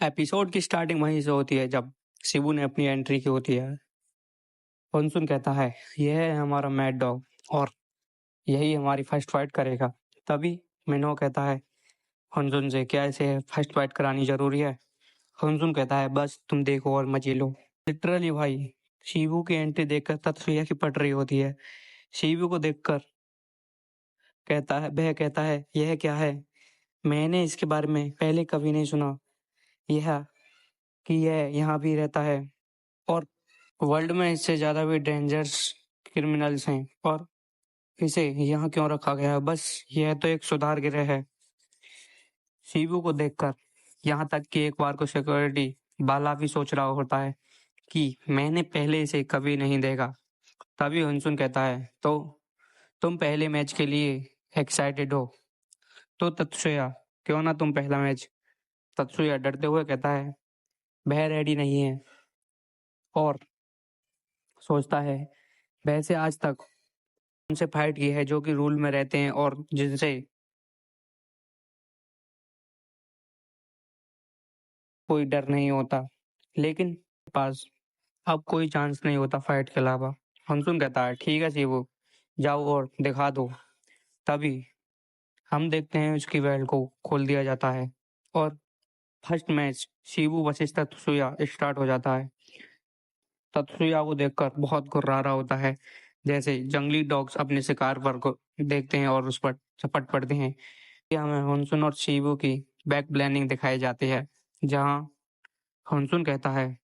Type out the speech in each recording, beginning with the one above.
Episode की starting वहीं से होती है जब शिबू ने अपनी एंट्री की होती है। हुनसुन कहता है, यह है हमारा मैड डॉग और यही हमारी फर्स्ट फाइट करेगा। तभी मिनो कहता है हुनसुन से, क्या इसे फर्स्ट फाइट करानी जरूरी है? हुनसुन कहता है, बस तुम देखो और मजे लो। लिटरली भाई, शिबू की एंट्री देखकर तत्सुया की पट रही होती है। शिबू को देखकर वह कहता है, यह क्या है? मैंने इसके बारे में पहले कभी नहीं सुना। यह कि यह यहाँ भी रहता है और वर्ल्ड में इससे ज्यादा भी डेंजरस क्रिमिनल्स हैं और इसे यहाँ क्यों रखा गया है? बस यह तो एक सुधार गृह है। शिबू को देखकर यहाँ तक कि एक बार को सिक्योरिटी वाला भी सोच रहा होता है कि मैंने पहले इसे कभी नहीं देखा। तभी हुनसुन कहता है, तो तुम पहले मैच के लिए एक्साइटेड हो? तो तत्सुया, क्यों ना तुम पहला मैच। तत्सुया डरते हुए कहता है वह रेडी नहीं है और सोचता है वैसे आज तक उनसे फाइट की है जो कि रूल में रहते हैं और जिनसे कोई डर नहीं होता, लेकिन पास अब कोई चांस नहीं होता फाइट के अलावा। हमसुन कहता है, ठीक है शिवू, जाओ और दिखा दो। तभी हम देखते हैं उसकी बेल्ट को खोल दिया जाता है और first match Shivu versus Tatsuya start हो जाता है। तत्सुया को देखकर बहुत गुर्रारा होता है, जैसे जंगली डॉग्स अपने शिकार पर को देखते हैं और उस पर झपट पड़ते हैं। हमें हुनसुन और शिवू की बैक प्लानिंग दिखाई जाती है, जहां हुनसुन कहता है,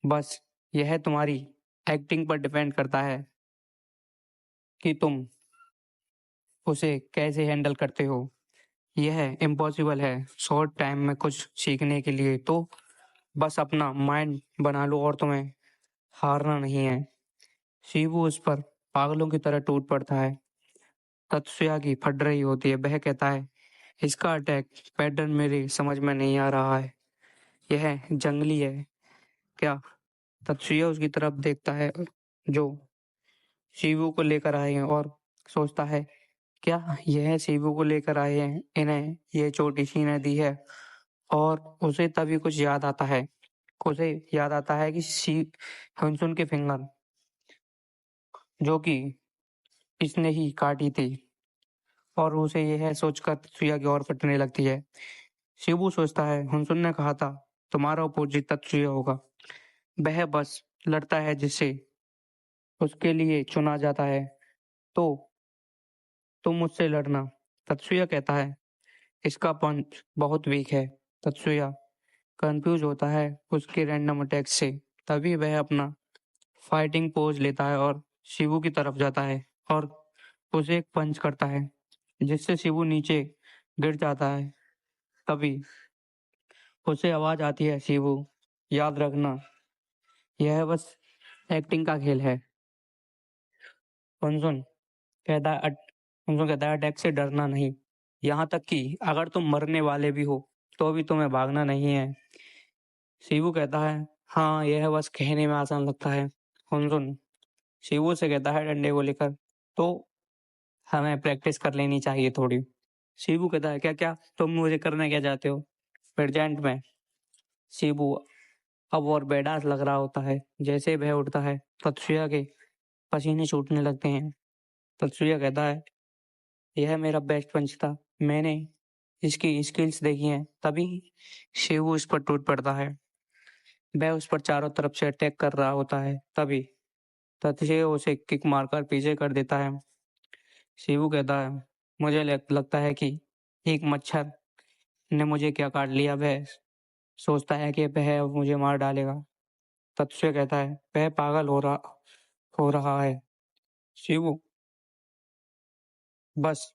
बस यह तुम्हारी एक्टिंग पर डिपेंड करता है कि तुम उसे कैसे हैंडल करते हो। यह इम्पॉसिबल है शॉर्ट टाइम में कुछ सीखने के लिए, तो बस अपना माइंड बना लो और तुम्हें हारना नहीं है। शिवू उस पर पागलों की तरह टूट पड़ता है। तत्सुया की फट रही होती है। वह कहता है, इसका अटैक पैटर्न मेरे समझ में नहीं आ रहा है। यह जंगली है क्या? तत्सुया उसकी तरफ देखता है जो शिवू को लेकर आए हैं और सोचता है, क्या यह शिवू को लेकर आए हैं? इन्हें ये छोटी सी नदी है। और उसे तभी कुछ याद आता है। उसे याद आता है कि शी हंसुन के फिंगर जो कि इसने ही काटी थी और उसे यह सोचकर तत्सुया की ओर फटने लगती है। शिबू सोचता है, हुनसुन ने कहा था तुम्हारा अपोजिट तत्सुया होगा। वह बस लड़ता है जिससे उसके लिए चुना जाता है, तो तुम मुझसे लड़ना। तत्सुया कहता है, इसका पंच बहुत वीक है। तत्सुया कंफ्यूज होता है उसके रैंडम अटैक से। तभी वह अपना फाइटिंग पोज लेता है और शिवू की तरफ जाता है और उसे एक पंच करता है जिससे शिवू नीचे गिर जाता है। तभी उसे आवाज आती है, शिवू याद रखना, यह बस एक्टिंग का खेल है। हुनसुन कहता है हुनसुन कहता है, अटैक से डरना नहीं, यहाँ तक कि अगर तुम मरने वाले भी हो तो भी तुम्हें भागना नहीं है। शिवू कहता है, हाँ यह बस कहने में आसान लगता है। हुनसुन शिवू से कहता है डंडे को लेकर, तो हमें प्रैक्टिस कर लेनी चाहिए थोड़ी। शिवू कहता है, क्या क्या तुम मुझे करना क्या चाहते हो? प्रेजेंट में शिवू अब और बेडास लग रहा होता है। जैसे वह उठता है तत्सुया के पसीने छूटने लगते हैं। तत्सुया कहता है, यह मेरा बेस्ट पंच था, मैंने इसकी स्किल्स देखी हैं। तभी शिवू इस पर टूट पड़ता है। वह उस पर चारों तरफ से अटैक कर रहा होता है। तभी तत्सुया उसे किक मारकर पीछे कर देता है। शिवू कहता है, मुझे लगता है कि एक मच्छर ने मुझे क्या काट लिया। वह सोचता है कि वह अब मुझे मार डालेगा। तत्सुया कहता है, वह पागल हो रहा है। शिवू बस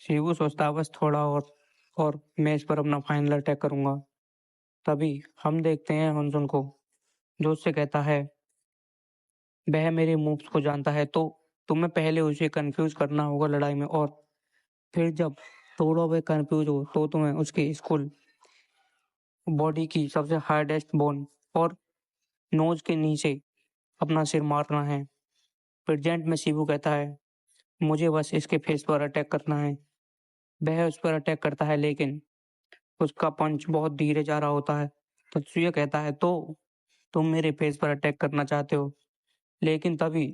शिवू सोचता है, बस थोड़ा और मैं इस पर अपना फाइनल अटैक करूंगा। तभी हम देखते हैं हुनसुन को, जो उससे कहता है, वह मेरे मूव्स को जानता है, तो तुम्हें पहले उसे कंफ्यूज करना होगा लड़ाई में, और फिर जब थोड़ा वह कंफ्यूज हो तो तुम्हें उसकी स्कूल बॉडी की सबसे हार्डेस्ट बोन और नोज के नीचे अपना सिर मारना है। प्रेजेंट में शिवू कहता है, मुझे बस इसके फेस पर अटैक करना है। वह उस पर अटैक करता है, लेकिन उसका पंच बहुत धीरे जा रहा होता है। तत्सुया कहता है, तो तुम मेरे फेस पर अटैक करना चाहते हो? लेकिन तभी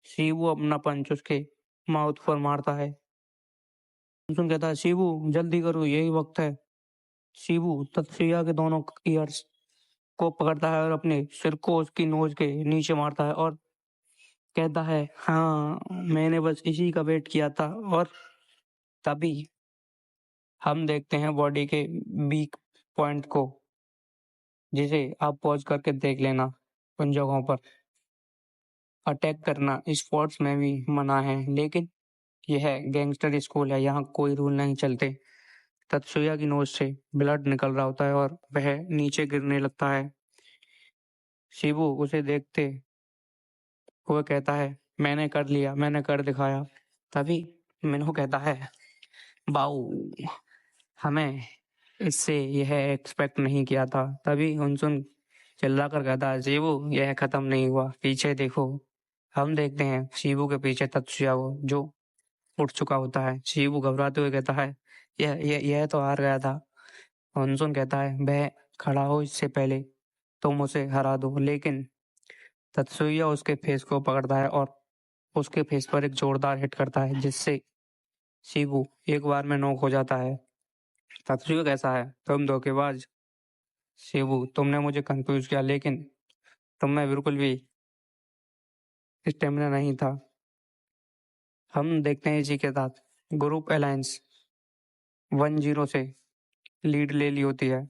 शिवू अपना पंच उसके माउथ पर मारता है। हंसुन कहता है, शिवू जल्दी करो, यही वक्त है। शिवू तत्सुया के दोनों ईयर्स को पकड़ता है और अपने सिर को उसकी नोज के नीचे मारता है और कहता है, हाँ, मैंने बस इसी का वेट किया था। और तभी हम देखते हैं बॉडी के वीक पॉइंट को, जिसे आप पॉज करके देख लेना। उन जगहों पर अटैक करना स्पोर्ट्स में भी मना है, लेकिन यह गैंगस्टर स्कूल है, यहाँ कोई रूल नहीं चलते। तत्सुया की नोज से ब्लड निकल रहा होता है और वह नीचे गिरने लगता है। शिबू उसे देखते हुए कहता है, मैंने कर लिया, मैंने कर दिखाया। तभी मिन्हो कहता है, बाऊ, हमें इससे यह एक्सपेक्ट नहीं किया था। तभी हुनसुन चिल्लाकर कहता है, शिबू यह खत्म नहीं हुआ, पीछे देखो। हम देखते हैं शिबू के पीछे तत्सुया को, जो उठ चुका होता है। शिबू घबराते हुए कहता है, यह तो हार गया था। हुनसुन कहता है, वह खड़ा हो इससे पहले तुम उसे हरा दो। लेकिन तत्सुया उसके फेस को पकड़ता है और उसके फेस पर एक जोरदार हिट करता है, जिससे शिबू एक बार में नॉक हो जाता है। तत्सुया कैसा है, तुम धोखेबाज। शिबू, तुमने मुझे कंफ्यूज किया, लेकिन तुम में बिल्कुल भी स्टेमिना नहीं था। हम देखते हैं इसी के साथ ग्रुप अलायंस 1-0 से लीड ले ली होती है।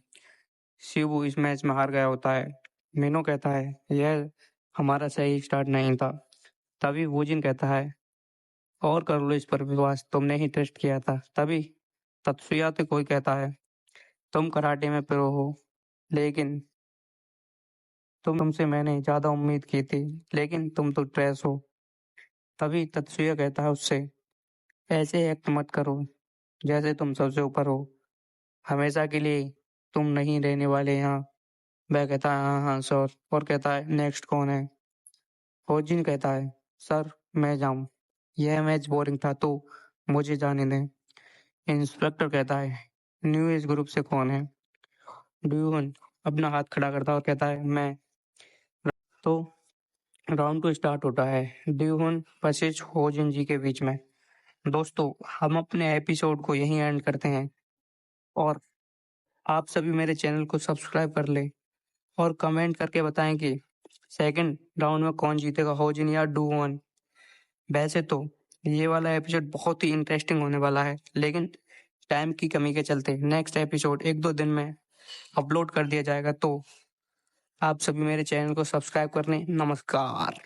शिबू इस मैच में हार गया होता है। मीनो कहता है, यह हमारा सही स्टार्ट नहीं था। तभी वूजिन कहता है, और कर लो इस पर विश्वास, तुमने ही टेस्ट किया था। तभी तत्सुया से कोई कहता है, तुम कराटे में प्रो हो, लेकिन तुमसे मैंने ज्यादा उम्मीद की थी, लेकिन तुम तो ट्रेस हो। तभी तत्सुया कहता है उससे, ऐसे एक्ट मत करो जैसे तुम सबसे ऊपर हो। हमेशा के लिए तुम नहीं रहने वाले यहाँ। वह कहता है, हाँ हाँ सर। और कहता है, नेक्स्ट कौन है? होजिन कहता है, सर मैं जाऊं, यह मैच बोरिंग था, तो मुझे जाने दें। इंस्पेक्टर कहता है, न्यू इस ग्रुप से कौन है? ड्यूहन अपना हाथ खड़ा करता है और कहता है, मैं। तो राउंड 2 स्टार्ट होता है, ड्यूहन वर्सेस होजिन जी के बीच में। दोस्तों, हम अपने एपिसोड को यहीं एंड करते हैं और आप सभी मेरे चैनल को सब्सक्राइब कर लें और कमेंट करके बताएं कि सेकंड राउंड में कौन जीतेगा, होजिन या डूहन। वैसे तो ये वाला एपिसोड बहुत ही इंटरेस्टिंग होने वाला है, लेकिन टाइम की कमी के चलते नेक्स्ट एपिसोड 1-2 दिन में अपलोड कर दिया जाएगा। तो आप सभी मेरे चैनल को सब्सक्राइब कर लें। नमस्कार।